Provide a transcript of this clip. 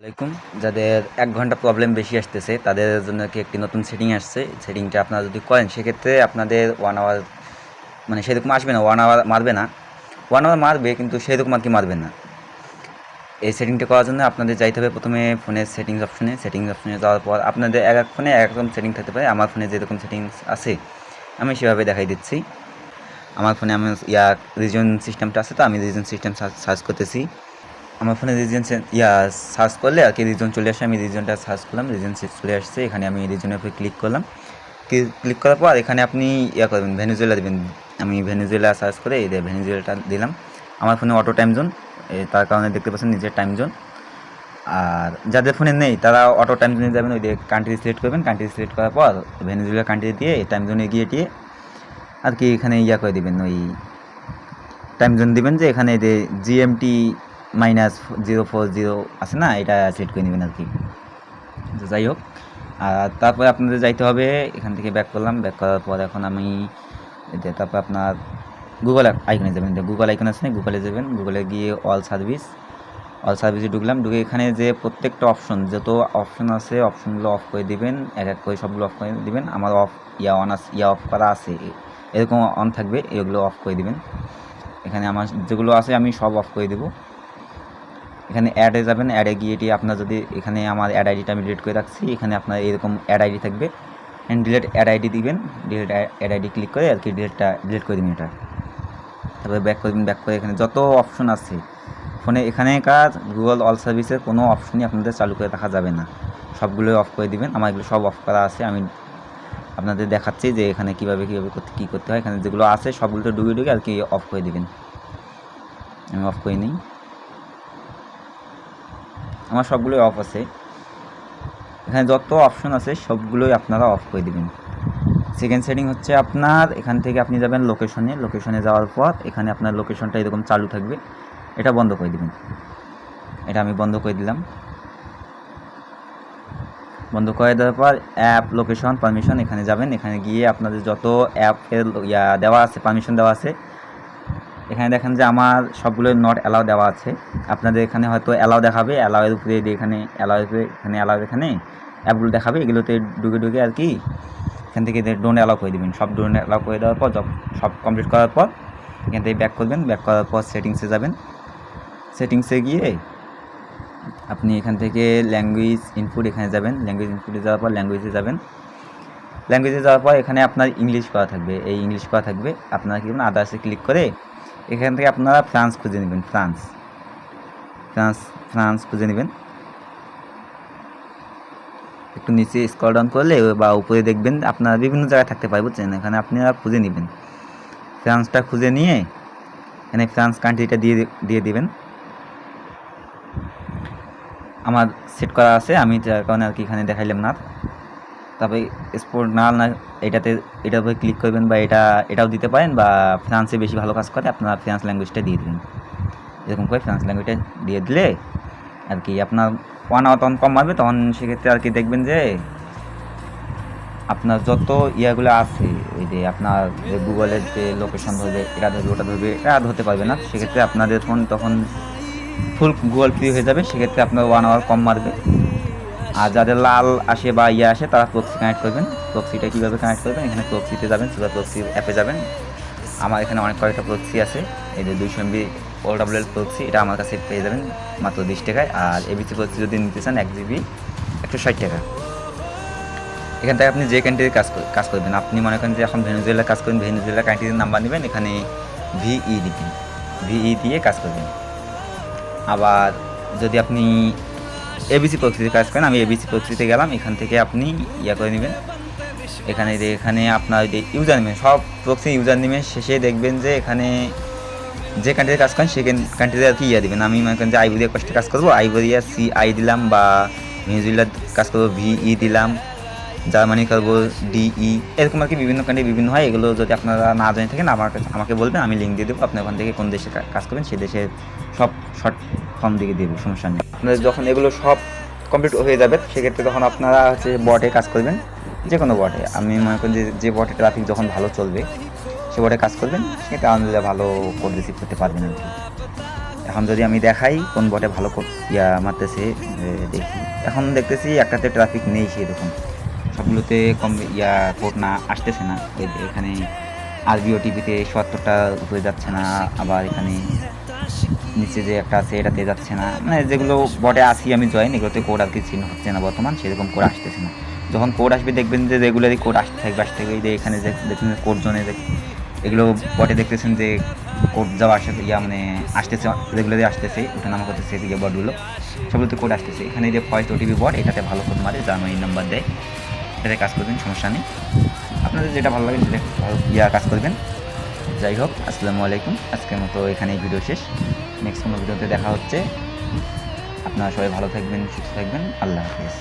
আসসালামাইকুম। যাদের ১ ঘন্টা প্রবলেম বেশি আসতেছে তাদের জন্য একটি নতুন সেটিং আসছে। সেটিংটা আপনারা যদি করেন সেক্ষেত্রে আপনাদের 1 আওয়ার মানে সেরকম আসবে না, 1 আওয়ার মারবে না। 1 আওয়ার মারবে কিন্তু সেরকম আর কি মারবে না। এই সেটিংটা করার জন্য আপনাদের যাইতে হবে প্রথমে ফোনের সেটিংস অপশনে যাওয়ার পর আপনাদের এক ফোনে এক রকম সেটিং থাকতে পারে। আমার ফোনে যেরকম সেটিংস আছে আমি সেভাবে দেখাই দিচ্ছি। আমার ফোনে আমি রিজন সিস্টেমটা আছে, তো আমি রিজন সিস্টেম সার্চ করতেছি। আমার ফোনে রিজন সার্চ করলে আর কি রিজন চলে আসে। আমি রিজনটা সার্চ করলাম, রিজন চলে আসছে। এখানে আমি রিজনের উপরে ক্লিক করলাম। ক্লিক করার পর এখানে আপনি করবেন, ভেনেজুয়েলা দেবেন। আমি ভেনেজুয়েলা সার্চ করে এই ভেনেজুয়েলাটা দিলাম। আমার ফোনে অটো টাইম জোন, তার কারণে দেখতে পাচ্ছেন নিজের টাইম জোন। আর যাদের ফোনে নেই তারা অটো টাইম জোনে যাবেন, ওই কান্ট্রি সিলেক্ট করবেন। কান্ট্রি সিলেক্ট করার পর ভেনেজুয়েলা কান্ট্রি দিয়ে টাইম জোনে গিয়ে আর কি এখানে করে দেবেন, ওই টাইম জোন দিবেন যে এখানে যে জিএমটি -040 আছে না, এটা সিলেক্ট করে নেবেন আর কি। তো যাই হোক, আর তারপরে আপনাদের যাইতে হবে, এখান থেকে ব্যাক করলাম। ব্যাক করার পর এখন আমি তারপর আপনার গুগল আইকনে যাবেন। গুগল আইকন আছে না, গুগলে যাবেন। গুগলে গিয়ে অল সার্ভিসে ঢুকলাম। ঢুকে এখানে যে প্রত্যেকটা অপশন, যত অপশন আছে অপশনগুলো অফ করে দিবেন, এক এক করে সবগুলো অফ করে দিবেন। আমার অফ করা আছে, এরকম অন থাকবে, এগুলো অফ করে দিবেন। এখানে আমার যেগুলো আছে আমি সব অফ করে দেবো। এখানে অ্যাডে যাবেন। অ্যাডে গিয়ে আপনার যদি এখানে আমার অ্যাড আইডিটা আমি ডিলিট করে রাখছি, এখানে আপনার এরকম অ্যাড আইডি থাকবে, ডিলিট অ্যাড আইডি দিবেন। ডিলিট অ্যাড আইডি ক্লিক করে আর কি ডিলিট করে দিবেন এটা। তারপরে ব্যাক করবেন। ব্যাক করে এখানে যত অপশন আছে ফোনে, এখানেকার গুগল অল সার্ভিসের কোনো অপশনই আপনাদের চালু করে রাখা যাবে না, সবগুলোই অফ করে দিবেন। আমার এগুলো সব অফ করা আছে, আমি আপনাদের দেখাচ্ছি যে এখানে কীভাবে কী করতে হয়। এখানে যেগুলো আছে সবগুলো ঢুকে আর কি অফ করে দিবেন। আমি অফ করে নিই, আমার সবগুলোই অফ আছে। এখানে যত অপশন আছে সবগুলোই আপনারা অফ করে দিবেন। সেকেন্ড সেটিং হচ্ছে আপনার, এখান থেকে আপনি যাবেন লোকেশনে যাওয়ার পর এখানে আপনার লোকেশনটা এরকম চালু থাকবে, এটা বন্ধ করে দিবেন। এটা আমি বন্ধ করে দিলাম। বন্ধ করে দেওয়ার পর অ্যাপ লোকেশন পারমিশন, এখানে যাবেন। এখানে গিয়ে আপনাদের যত অ্যাপের দেওয়া আছে, পারমিশন দেওয়া আছে, এখানে দেখেন যে আমার সবগুলো নট অ্যালাউ দেওয়া আছে। আপনাদের এখানে হয়তো অ্যালাউ দেখাবে, অ্যালাউয়ের উপরে এখানে এখানে অ্যাপগুলো দেখাবে, এগুলোতে ঢুকে আর কি এখান থেকে ডোন্ট অ্যালাউ করে দেবেন। সব ডোন্ট অ্যালাউ করে দেওয়ার পর সব কমপ্লিট করার পর এখান থেকে ব্যাক করবেন। ব্যাক করার পর সেটিংসে যাবেন। সেটিংসে গিয়ে আপনি এখান থেকে ল্যাঙ্গুয়েজ ইনপুট এখানে যাবেন। ল্যাঙ্গুয়েজ ইনপুটে যাওয়ার পর ল্যাঙ্গুয়েজে যাবেন। ল্যাঙ্গুয়েজে যাওয়ার পর এখানে আপনার ইংলিশ করা থাকবে, এই ইংলিশ করা থাকবে। আপনারা কি করবেন, আদার্সে ক্লিক করে এখান থেকে আপনারা ফ্রান্স খুঁজে নেবেন। ফ্রান্স খুঁজে নেবেন। একটু নিচে স্ক্রল ডাউন করলে বা উপরে দেখবেন আপনারা বিভিন্ন জায়গায় থাকতে পারে, বুঝছেন। এখানে আপনারা খুঁজে নেবেন, ফ্রান্সটা খুঁজে নিয়ে এখানে ফ্রান্স কান্ট্রিটা দিয়ে দিবেন। আমার সেট করা আছে, আমি যার কারণে আর কি এখানে দেখাইলাম না। তারপরে এক্সপোর্ট না এটার উপরে ক্লিক করবেন, বা এটাও দিতে পারেন, বা ফ্রান্সে বেশি ভালো কাজ করে আপনারা ফ্রান্স ল্যাঙ্গুয়েজটা দিয়ে দেবেন। এরকম করে ফ্রান্স ল্যাঙ্গুয়েজটা দিয়ে দিলে আর কি আপনার 1 আওয়ার তখন কম মারবে। তখন সেক্ষেত্রে আর কি দেখবেন যে আপনার যত ইয়াগুলো আছে, ওই যে আপনার যে গুগলের যে লোকেশন ধরবে, এটা ধরবে ওটা ধরবে, এটা ধরতে পারবে না। সেক্ষেত্রে আপনাদের ফোন তখন ফুল গুগল ফ্রি হয়ে যাবে, সেক্ষেত্রে আপনার 1 আওয়ার কম মারবে। আর যাদের লাল আসে বা আসে তারা প্রক্সি কানেক্ট করবেন। প্রক্সিটা কীভাবে কানেক্ট করবেন, এখানে প্রক্সিতে যাবেন, সুপার প্রক্সি অ্যাপে যাবেন। আমার এখানে অনেক কয়েকটা প্রক্সি আছে, এই যে 200 MB OWL প্রক্সি, এটা আমার কাছে পেয়ে যাবেন মাত্র 20 টাকায়। আর এবিসি প্রক্সি যদি নিতে চান 1 GB 160 টাকা। এখান থেকে আপনি যে কান্ট্রির কাজ করবেন, আপনি মনে করেন যে এখন ভেনেজুয়েলা কাজ করবেন, ভেনেজুয়েলা কান্ট্রির নাম্বার নেবেন, এখানে VE দিবেন, VE দিয়ে কাজ করবেন। আবার যদি আপনি এবিসি প্রক্সিতে কাজ করেন, আমি এবিসি প্রক্সিতে গেলাম, এখান থেকে আপনি করে নেবেন। এখানে আপনার ইউজার নেবেন, সব প্রক্সি ইউজার নেবেন। শেষে দেখবেন যে এখানে যে কান্ট্রিতে কাজ করেন সেই কান্ট্রিতে আর কি দেবেন। আমি মনে করেন যে আইভরিয়া কোস্টে কাজ করবো, আইভরিয়া CI দিলাম, বা ভেনেজুয়েলার কাজ করবো VE দিলাম, জার্মানি করবো DE, এরকম আর কি বিভিন্ন কান্ট্রি বিভিন্ন হয়। এগুলো যদি আপনারা না জেনে থাকেন আমাকে বলবেন, আমি লিঙ্ক দিয়ে দেবো। আপনি ওখান থেকে কোন দেশে কাজ করবেন সেই দেশের সব শর্ট ফর্ম দিয়ে দেবো, সমস্যা নেই। আপনাদের যখন এগুলো সব কমপ্লিট হয়ে যাবে সেক্ষেত্রে তখন আপনারা বটে কাজ করবেন, যে কোনো বটে। আমি মনে করি যে বটে ট্রাফিক যখন ভালো চলবে সে বটে কাজ করবেন, সেটা আলহামদুলিল্লাহ ভালো কোড রিসিভ করতে পারবেন আর কি। এখন যদি আমি দেখাই কোন বটে ভালো মারতেছে, দেখি এখন দেখতেছি একটাতে ট্রাফিক নেই সেরকম, সবগুলোতে কম কোড না আসতেছে না। এখানে আরবিও টিভিতে ৭০টা উপরে যাচ্ছে না, আবার এখানে নিচে যে একটা আছে এটাতে যাচ্ছে না, মানে যেগুলো বটে আসি আমি জয়েন এগুলোতে কোড আর কি চিহ্ন হচ্ছে না বর্তমান, সেরকম কোড আসতেছে না। যখন কোড আসবে দেখবেন যে রেগুলারই কোড আসতে থাকবে এই যে এখানে যে দেখছেন কোড জোনে এগুলো বটে দেখতেছেন যে কোড যাওয়া আসা মানে আসতেছে, রেগুলারই আসতেছে, ওঠা নামা করতেছে বটগুলো, সবগুলোতে কোড আসতেছে। এখানে যে ফয়েস ওটিপি বট এটাতে ভালো কোড মারে, জানুয়ারি নাম্বার দেয়, এটাতে কাজ করবেন, সমস্যা নেই। আপনাদের যেটা ভালো লাগে সেটা কাজ করবেন। যাই হোক, আসসালামু আলাইকুম, আজকের মতো এখানেই ভিডিও শেষ। নেক্সট কোনো ভিডিওতে দেখা হচ্ছে। আপনারা সবাই ভালো থাকবেন, সুস্থ থাকবেন, আল্লাহ হাফেজ।